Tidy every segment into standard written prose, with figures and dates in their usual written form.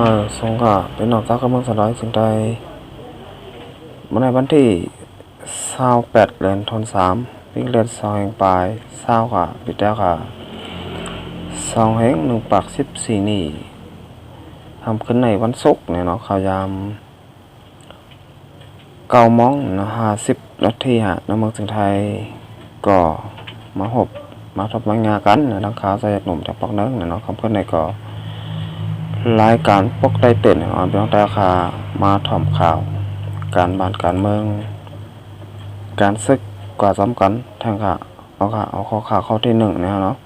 มาสงก็เป็นนอกจากกำลังสลายสิ่งใดในวันที่28เดือนธันวาคมปีเดือน2แห่งปลาย20ค่ะปิดแล้วค่ะ2แห่ง1ปัก14นี่ทำขึ้นในวันศุกร์เนี่ยเนาะข่าวยาม9 โมงนะ50 นาทีฮะในเมืองสิงห์ไทยก็มาทำงานกันนะดังข่าวใส่หนุ่มจากปอกเนื้อเนาะคำขึ้นในก็รายการปกได้เต้นอ่อนเพียงแต่ค่ะมาถ่อมข่าวการบ้านการเมืองการศึกกว่าสำคัญแทงค่ะเอาข้อข่าวข้อที่1เนี่ยเนาะ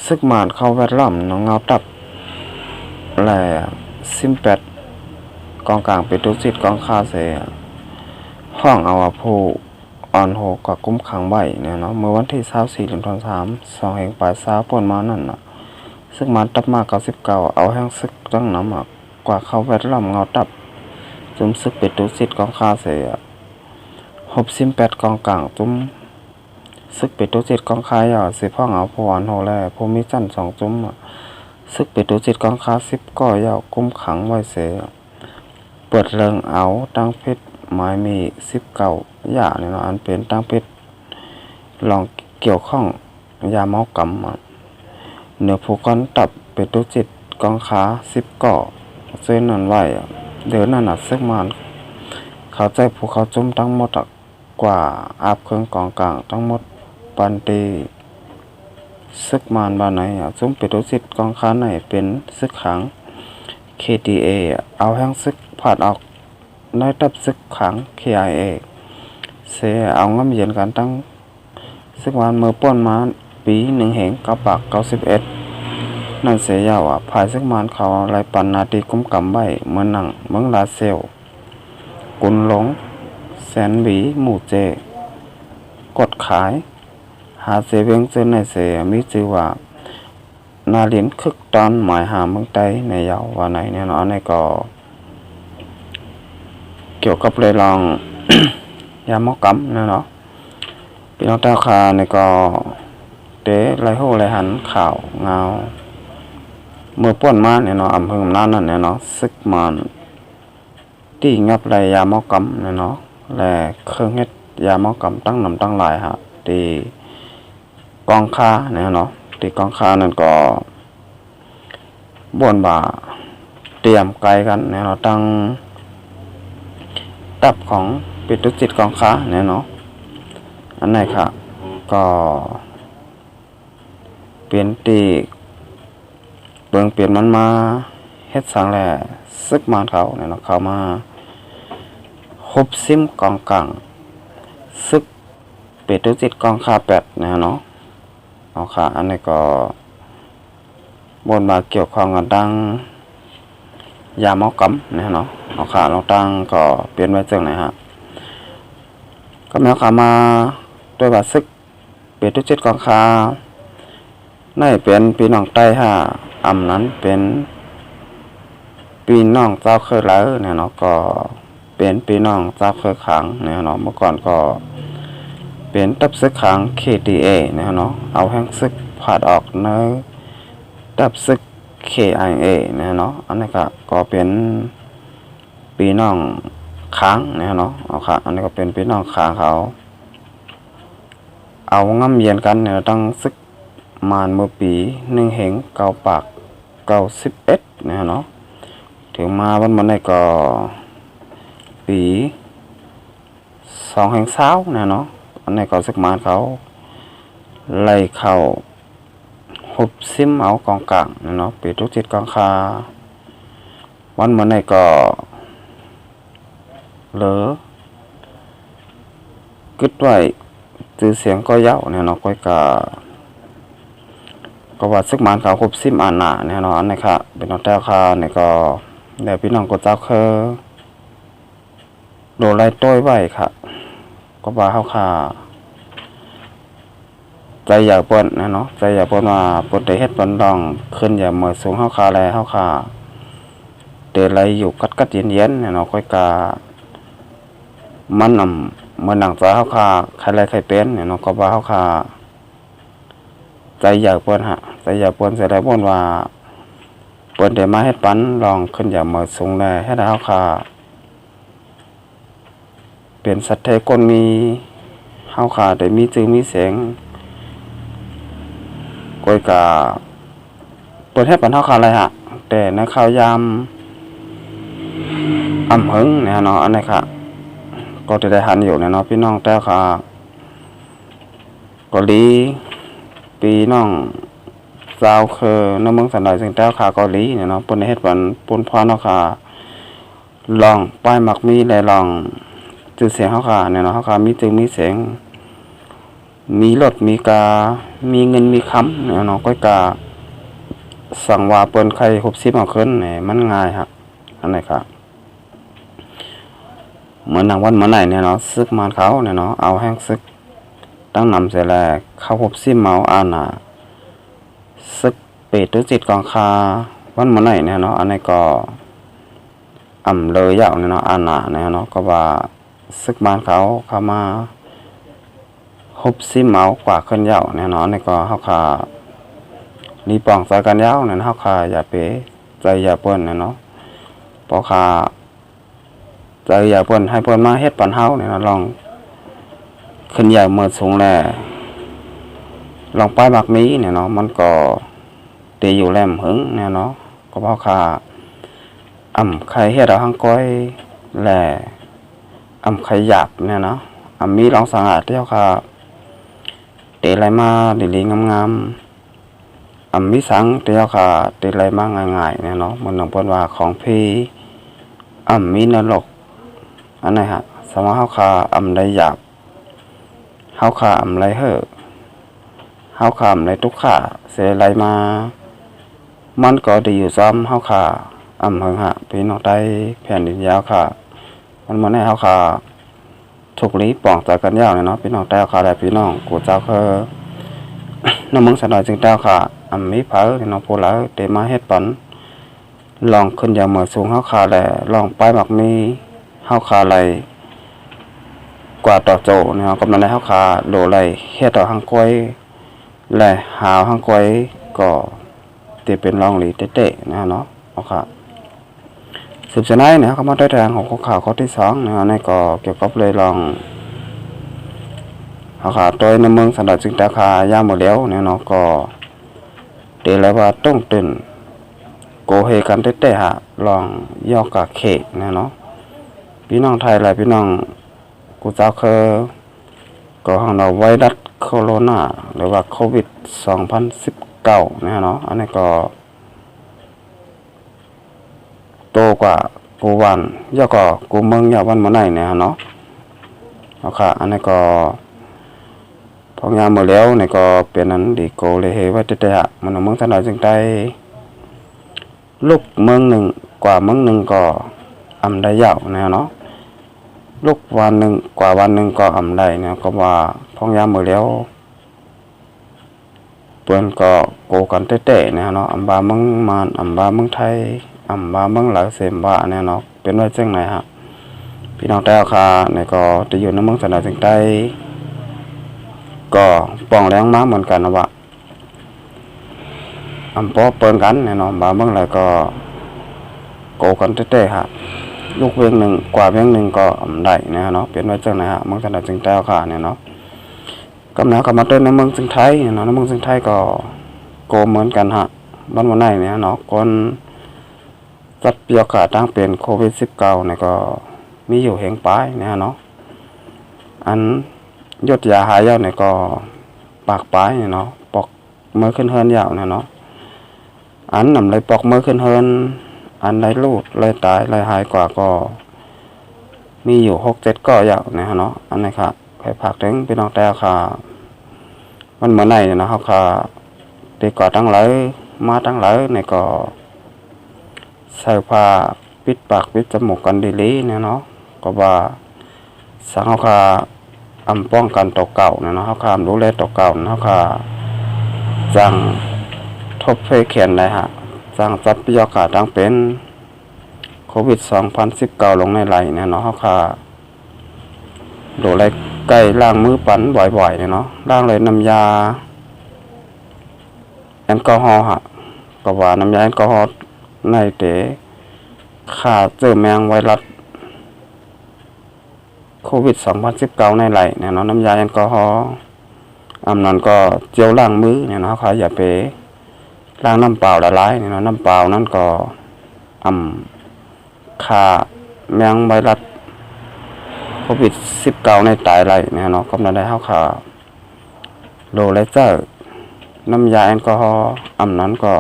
ศึกหมานเข้าแวดล้อมน้องเงาตับแหล่ซิมแปดกองกลางเป็นตุสิทธิ์กองคาเสียห้องเอาผู้อ่อนโหกับกุ้มขังใบเนี่ยเนาะเมื่อวันที่24 เดือนธันวาคม2แห่งปลาย20ป่นมานั่นน่ะซึ่งมันตับมา99เอาแห้งซึกตั้งน้ำกว่าเข้าแวดล้อมเงาตับจุ่มซึกเป็ดตุสิทธิ์กองคาเสีย68กองกลางจุ่มซึกเป็ดตุสิทธิ์กองคาย10ห้องเอาผู้อ่อนโหแลผู้มีจัน2จุ่มซึกเป็ดตุสิทธิ์กองคา10ก่อยาวกุ้มขังไว้เสียเปิดเริงเอาตั้งเพชรหมายมี19อย่างเนี่ยเนาะอันเป็นตั้งเพชรลองเกี่ยวข้องยาเมากำเนื้อผู้ก้อนตับเป็ดตุสิทธิ์กองขา10ก่อเส้นนั้นไว้เดินนั่นซึกมันเขาใจผู้เขาจุ่มทั้งหมดกว่าอาบเครื่องกองกลางทั้งหมดปันตีซึกมานบ้านไหนจุ่มเป็ดตุสิทธิ์กองขาไหนเป็นซึกขัง KTA เอาแห้งซึกผ่านออกได้ตับซึกขัง KIA เสียเอาง้ำเย็นกันตั้งซึกวันเมื่อป้นมาปี1แห่ง9ปาก91นั่นเสียยาวภายซึกมันเขาไรปันนาทีกุ้มกำใบเมืองหนังเมืองลาเซลกุนหลงแสนหวีหมู่เจกดขายหาเสเวงเจนในเสียมีชื่อว่านาเลียนคึกตอนหมายหาเมืองใต้ในยาวว่าไหนเนี่ยเนาะในก็เกี่ยวกับเลยลอง ยามอกำเนาะพี่น้องตาคาในก็เตะไรโหไรหันข่าวเงาเมื่อป้วนมาเนี่ยเนาะอำเภอน้ำนั่นเนี่ยเนาะซึกมันที่งับไรยามอกำเนี่ยเนาะและเครื่องเฮ็ดยามอกำตั้งนำตั้งหลายฮะตีกองคาเนี่ยเนาะตีกองคานั่นก็บ่นบ่าเตรียมไกลกันเนี่ยเนาะตั้งตับของปิดตุจิตกองค้าเนี่ยเนาะอันไหนค่ะก็เปลี่ยนตีเบิ่งเปลี่ยนมันมาเฮ็ดสังแหล่ซึกมานเขาเนี่ยเนาะเขามาฮบซิมกองกลางซึกปิดตุจิตกองค้า8เนี่ยเนาะเอาค่ะอันนี้ก็บนมาเกี่ยวข้องกันตั้งยาเมากำเนี่ยเนาะเอาค่ะเราตั้งก็เปลี่ยนไว้จังไหนฮะก็แม้ขามาด้วยว่าซึกเปตุจิตกองคาในเป็นปีน้องใต้อำนั้นเป็นปีน้องเจ้าเคยแล้วเนี่ยเนาะก็เป็นปีน้องเจ้าเคยขังเนี่ยเนาะเมื่อก่อนก็เป็นตับซึกขัง KTA เนี่ยเนาะเอาแห้งซึกผ่าออกเนื้อตับซึก KIA เนี่ยเนาะอันนี้ก็เป็นปีน้องค้างเนี่ยเนาะเอาค่ะอันนี้ก็เป็นปีน้องค้างเขาเอาง่ำเย็นกันเนี่ยตั้งซึกมานเมื่อปี1แห่ง9ปาก91เนี่ยเนาะถึงมาวันนี้ก็ปี2แห่ง20เนี่ยเนาะอันนี้ก็ซึกมานเขาไล่เข้าฮุบซิมเอากองกลางเนาะปีทุกจิตกองคาวันเมื่อนี้ก็เหลือกึดไว้จื่อเสียงก็เย้าเนี่ยเนาะก็ว่าซึกมันเขาฮุบซิมอานาเนี่ยเนาะอันนี้ค่ะเป็นน้องแต้วค่ะเนี่ยก็เดี๋ยวพี่น้องก็เจ้าเคยโดนไล่ต้อยไว้ค่ะก็ว่าเฮาค่ะใจอยากเปิ้นนะเนาะใจอยากเปิ้นว่าเปิ้นได้เฮ็ดเปิ้นต้องขึ้นอย่าเมื่อสูงเฮาคาแลเฮาค่ะเตไหลอยู่กัดเย็นๆเนี่ยเนาะค่อยกามันนำเมื่อหนังใจเฮาค่ะใครไรใครเป็นเนี่ยเนาะก็ว่าเฮาค่ะใจอยากเปิ้นใจอยากเปิ้นเสียได้บ่นว่า เปิดเดี๋ยวมาเฮ็ดปันลองขึ้นอย่าเมื่อสูงแลให้ได้เฮาค่ะเป็นสัตว์เทก้นมีเฮาค่ะได้มีจื่อมีเสียงก้อยกะเปิดให้ปันเฮาค่ะอะไรฮะแต่ในข่าวยามอำหึงเนี่ยเนาะอันนี้ค่ะก็จะได้หันอยู่เนี่ยเนาะพี่น้องแต่ค่ะเกาหลีปีน้องสาวคือในเมืองสันดอยซึ่งแต่ค่ะเกาหลีเนี่ยเนาะเปิ้นเฮ็ดปันปนพรเนาะค่ะลองป้ายมักมีและลองจื่อเสียงเฮาค่ะเนี่ยเนาะเฮาค่ะมีจื่อมีเสียงมีรถมีกามีเงินมีคำเนี่ยเนาะก้อยกาสั่งว่าเปิ้นใคร60เอาขึ้นนี่มันง่ายฮะอันนี้ครับเหมือนนางวันเมื่อไหร่เนี่ยเนาะซึกมานเขาเนี่ยเนาะเอาแห้งซึกตั้งนำเสียแลเข้า60เมาอาน่ะซึกเป็ดตุจิตกองคาวันเมื่อไหร่เนี่ยเนาะอันนี้ก็เลยยาวเนี่ยเนาะอาน่ะเนี่ยเนาะก็ว่าซึกมานเขาเข้ามา60เมากว่าขึ้นยาวเนี่ยเนาะนี่ก็เฮาค่ะนี่ปองใส่กันยาวเนี่ยเฮาค่ะอย่าเป๋ใจอย่าเปิ้นเนี่ยเนาะปอค่ะใจอย่าเปิ้นให้เปิ้นมาเฮ็ดปันเฮาเนี่ยลองขึ้นใหญ่เมื่อสูงแลลองป้ายมักมีเนี่ยเนาะมันก็ตีอยู่แหลมหึงเนี่ยเนาะก็เพราะค่ะใครเฮ็ดเอาหังก้อยแลใครหยาบเนี่ยเนาะมีลองสังอาดเที่ยวค่ะเตะไหลมาดีๆงามๆมีสังเที่ยวค่ะเตะไหลมาง่ายๆเนี่ยเนาะมันเพิ่นว่าของพี่มีนรกอันไหนฮะสมมติเฮาค่ะได้หยาบเฮาค่ะไรเห่อเฮาค่ะไรทุกข่าเสียไรมามันก็ดีอยู่ซ้ำเฮาค่ะเฮิงฮะพี่น้องได้แผ่นดินยาวค่ะมันมาให้เฮาค่ะถูกลีป่องจากกันยาวเนาะพี่น้องได้ค่ะได้พี่น้องกูเจ้าคือน้ำมึงสันดอยจึงเจ้าค่ะมีเผาพี่น้องผู้หลายเตมาเฮ็ดปันลองขึ้นอย่างเหมือสูงเฮาค่ะแหละลองไปหมักมีเฮาค่ะไรกว่าต่อโจเนี่ยกำลังได้เฮาค่ะโดไรเฮ็ดต่อหังก้อยและหาวหังก้อยก็ตีเป็นรองหลีเตะๆนะเนาะเอาค่ะสืบสนายเนี่ยเขามาได้แทงของข่าวข้อที่2นะในก็เกี่ยวกับเลยลองเอาค่ะโดยในเมืองสันดอยจึงตาคายามหมดแล้วเนี่ยเนาะก็เดี๋ยวแล้วว่าต้องตื่นโกเฮกันเตะๆฮะลองยอกกะเขกนะเนาะพี่น้องไทยหลายพี่น้องกูเจ้าคือก็ของเราไวรัสโคโรนาหรือว่าโควิด2019นะเนาะอันนี้ก็โตกว่ากูวันย่อก็กูเมืองยาวันมื้อไหนเนี่ยเนาะเอาค่ะอันนี้ก็พองยามมื้อแล้วนี่ก็เป็นนั้นดีโกเลยเฮว่าเตะๆมันเมืองสันดอยจึงได้ลูกเมืองหนึ่งกว่าเมืองหนึ่งก็ได้ยาวนะเนาะลูกวันหนึ่งกว่าวันหนึ่งก็ได้เนี่ยก็ว่าพองยามมื้อแล้วเปิ้นก็โกกันเตะๆนะเนาะบาเมืองมานบาเมืองไทยบาเมืองหลายเสมบาเนี่ยเนาะเป็นว่าจังไหนฮะพี่น้องแต่ค่ะนี่ก็จะอยู่ในเมืองสันดอยจึงได้ก็ป้องแรงมาเหมือนกันนะว่าพอเปิ้นกันเนี่ยเนาะบาเมืองหลายก็โกกันเตะๆฮะลูกเวียงหนึ่งกว่าเวียงหนึ่งก็ได้นะเนาะเป็นว่าจังไหนฮะเมืองสันดอยจึงได้ค่ะเนี่ยเนาะกำเนิดก็มาเต้นในเมืองจึงไทยเนาะในเมืองจึงไทยก็โกเหมือนกันฮะบ้านวันไหนเนี่ยเนาะคนจัดเปียกขาตั้งเป็นโควิด19เนี่ยก็มีอยู่แห่งปลายเนี่ยเนาะอันยศยาหายาวเนี่ยก็ปากปลายเนี่ยเนาะปอกเมื่อขึ้นเฮินยาวเนี่ยเนาะอันนำเลยปอกเมื่อขึ้นเฮินอันไรลูดไรตายไรหายกว่าก็มีอยู่6-7ก็ยาวเนี่ยเนาะอันนี้ค่ะใครผักถึงพี่น้องแต่ค่ะมันเหมือนไหนเนาะค่ะตีก่อตั้งหลายมาตั้งหลายเนี่ยก็ใส่ผ้าปิดปากปิดจมูกกันดีๆเนี่ยเนาะก็ว่าสังเฮาค่ะป้องกันตกเก่าเนี่ยเนาะเฮาค่ะดูแลตกเก่าเฮาค่ะจังทบเพเขียนได้ฮะจังจัดปิยกาตั้งเป็นโควิด2019ลงในไหลเนี่ยเนาะเฮาค่ะดูแลใกล้ล้างมือปันบ่อยๆเนี่ยเนาะล้างเลยน้ำยาแอลกอฮอล์ฮะก็ว่าน้ำยาแอลกอฮอล์ ในเตะค่าเจอแมงไวรัสโควิด2019ในไหลเนี่ยเนาะน้ำยาแอลกอฮอล์อำนั้นก็เจลล้างมือเนี่ยเนาะค่ะอย่าไปล้างน้ำเปล่าละลายเนี่ยเนาะน้ำเปล่านั้นก็ค่าแมงไวรัสโควิด19ในตายไหลเนี่ยเนาะกำลังได้เฮาค่ะโลเลเซอร์น้ำยาแอลกอฮอล์อำนั้นก็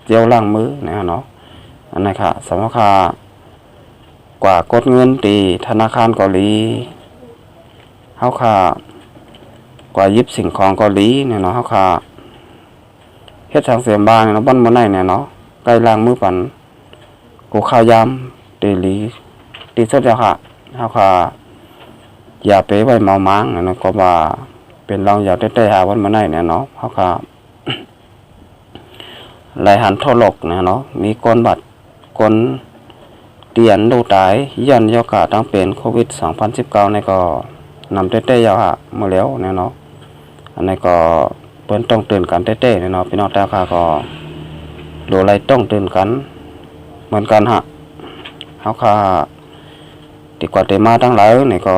เจลล้างมือเนี่ยเนาะอันนี้ค่ะสำหรับค่ากว่ากดเงินตีธนาคารเกาหลีเฮาค่ะกว่ายิบสิ่งของเกาหลีเนี่ยเนาะเฮาค่ะเฮ็ดทางเสียมบางเนาะบ่อนบ่ได้เนี่ยเนาะใกล้ล้างมือปันกูข้าวยามเดลีตีสุดแล้วค่ะเฮาค่ะอย่าไปไว้เมาม้างเนาะก็ว่าเป็นรองอยากได้หาวันบ่ได้เนี่ยเนาะเฮาค่ะไหลหันทั่วโลกเนี่ยเนาะมีคนบัดคนเตียนดูตายยันยอกาตั้งเป็นโควิด2019นี่ก็นำเต้ๆยาวฮะมาแล้วเนี่ยเนาะอันนี้ก็เปิ้นต้องตื่นกันเต้ๆเนี่ยเนาะพี่น้องแต่ค่ะก็ดูอะไรต้องตื่นกันเหมือนกันฮะเฮาค่ะติกว่าเตมาทั้งหลายนี่ก็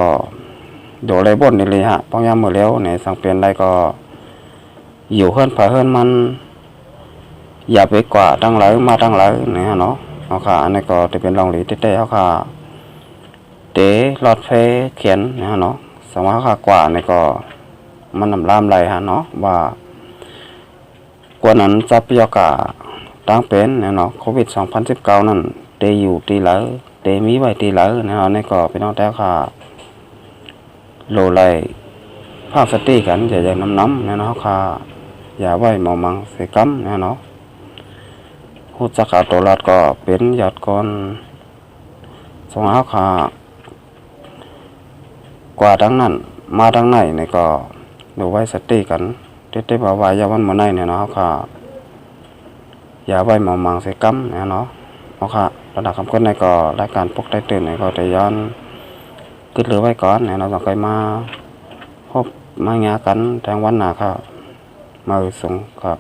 ดูอะไรบ่นนี่เลยฮะป้องยามมื้อแล้วนี่สังเปลี่ยนได้ก็อยู่เฮือนผาเฮือนมันอย่าไปกว่าทั้งหลายมาทั้งหลายนี่ฮะเนาะเฮาค่ะอันนี้ก็จะเป็นรองหลีเต้ๆเฮาค่ะเตะหลอดไฟเขียนนะฮะเนาะสมัยค่ากว่านี่ก็มันนำลามไหลฮะเนาะว่ากว่านั้นทรัพยากรตั้งเป็นเนาะโควิด2019นั่นเตอยู่ตีเหลอเตมีไว้ตีเหลอนะฮะนี่ก็พี่น้องแต่ค่ะโลไหลภาพสติกันอย่าน้ำนะเนาะค่ะอย่าไว้เมามังเสกัมนะเนาะฮู้จักเอาตัวรอดก็เป็นยอดก่อนสมัยค่ะกว่าทั้งนั้นมาทั้งไหนนี่ก็ดูไว้สติกันเต้ๆบ่าวอย่าวันมื้อไหนเนี่ยเนาะค่ะอย่าไว้เมามังใส่กัมเนี่ยเนาะเนาะค่ะระดับคำคนในก็รายการปลุกได้ตื่นนี่ก็จะย้อนขึ้นเหลือไว้ก่อนเนี่ยเราต้องค่อยมาพบมาหากันทางวันหน้าครับมาส่งครับ